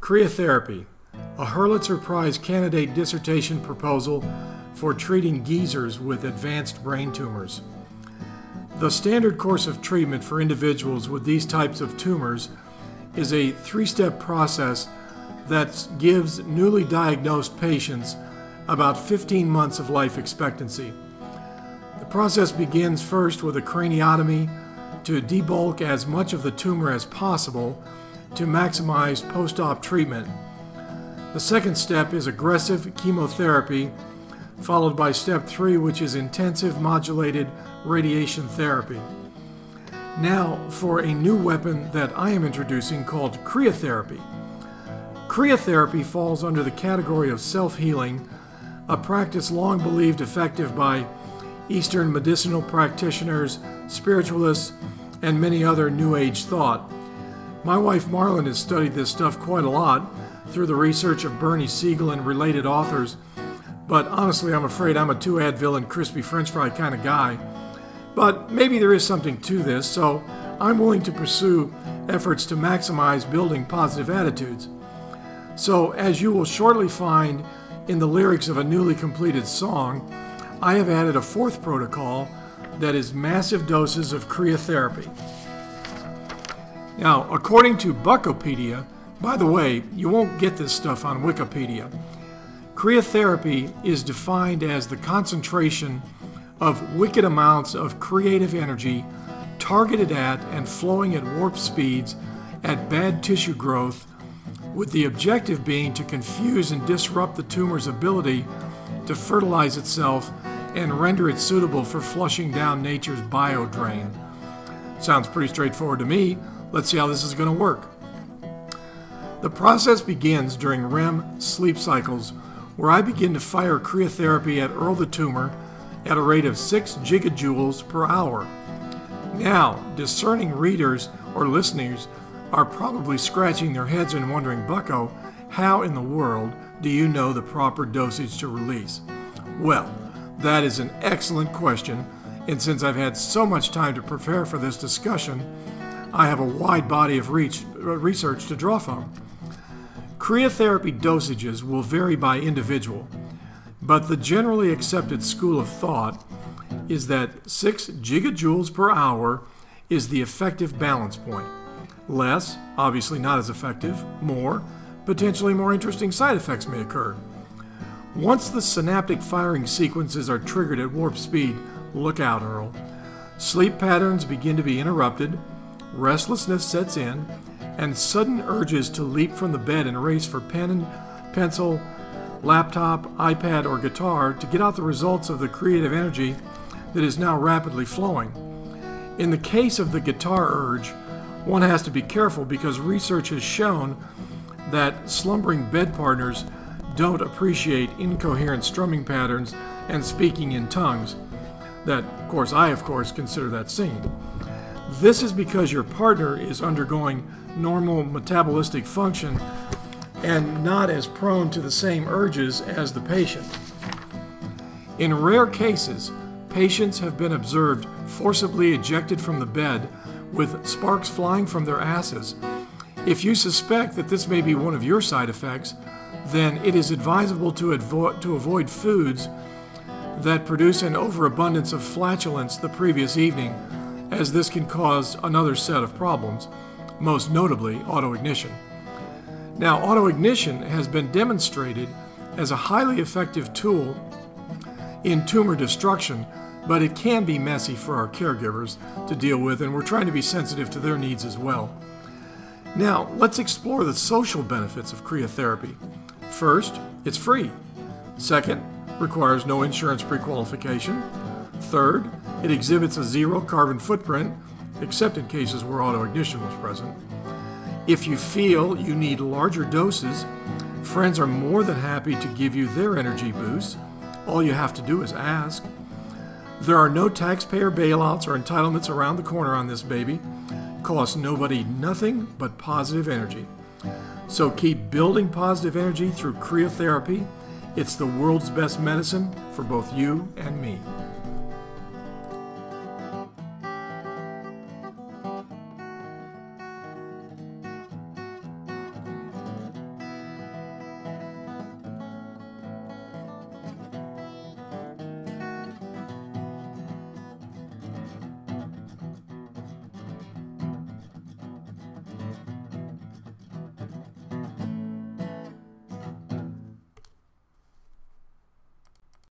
Creathaerapy, a Hurlitzer Prize candidate dissertation proposal for treating geezers with advanced brain tumors. The standard course of treatment for individuals with these types of tumors is a three-step process that gives newly diagnosed patients about 15 months of life expectancy. The process begins first with a craniotomy to debulk as much of the tumor as possible to maximize post-op treatment. The second step is aggressive chemotherapy, followed by step 3, which is intensive modulated radiation therapy. Now for a new weapon that I am introducing called Creathaerapy. Creathaerapy falls under the category of self-healing, a practice long believed effective by Eastern medicinal practitioners, spiritualists, and many other New Age thought. My wife Marlon has studied this stuff quite a lot through the research of Bernie Siegel and related authors, but honestly I'm afraid I'm a 2 Advil and crispy french fry kind of guy. But maybe there is something to this, so I'm willing to pursue efforts to maximize building positive attitudes. So as you will shortly find in the lyrics of a newly completed song, I have added a fourth protocol that is massive doses of Creathaerapy. Now, according to Buckopedia, by the way, you won't get this stuff on Wikipedia, Creathaerapy is defined as the concentration of wicked amounts of creative energy targeted at and flowing at warp speeds at bad tissue growth, with the objective being to confuse and disrupt the tumor's ability to fertilize itself and render it suitable for flushing down nature's bio drain. Sounds pretty straightforward to me. Let's see how this is going to work. The process begins during REM sleep cycles, where I begin to fire Creathaerapy at the tumor at a rate of 6 gigajoules per hour. Now, discerning readers or listeners are probably scratching their heads and wondering, Bucko, how in the world do you know the proper dosage to release? Well, that is an excellent question, and since I've had so much time to prepare for this discussion, I have a wide body of research to draw from. Creathaerapy dosages will vary by individual, but the generally accepted school of thought is that 6 gigajoules per hour is the effective balance point. Less, obviously not as effective. More, potentially more interesting side effects may occur. Once the synaptic firing sequences are triggered at warp speed, look out, Earl. Sleep patterns begin to be interrupted, restlessness sets in, and sudden urges to leap from the bed and race for pen and pencil, laptop, iPad, or guitar to get out the results of the creative energy that is now rapidly flowing. In the case of the guitar urge, one has to be careful because research has shown that slumbering bed partners don't appreciate incoherent strumming patterns and speaking in tongues. That, of course, consider that singing. This is because your partner is undergoing normal metabolistic function and not as prone to the same urges as the patient. In rare cases, patients have been observed forcibly ejected from the bed with sparks flying from their asses. If you suspect that this may be one of your side effects, then it is advisable to avoid foods that produce an overabundance of flatulence the previous evening, as this can cause another set of problems, most notably autoignition. Now, autoignition has been demonstrated as a highly effective tool in tumor destruction, but it can be messy for our caregivers to deal with, and we're trying to be sensitive to their needs as well. Now, let's explore the social benefits of Creathaerapy. First, it's free. Second, requires no insurance pre-qualification. Third, it exhibits a 0 carbon footprint, except in cases where autoignition was present. If you feel you need larger doses, friends are more than happy to give you their energy boosts. All you have to do is ask. There are no taxpayer bailouts or entitlements around the corner on this baby. Costs nobody nothing but positive energy. So keep building positive energy through Creathaerapy. It's the world's best medicine for both you and me.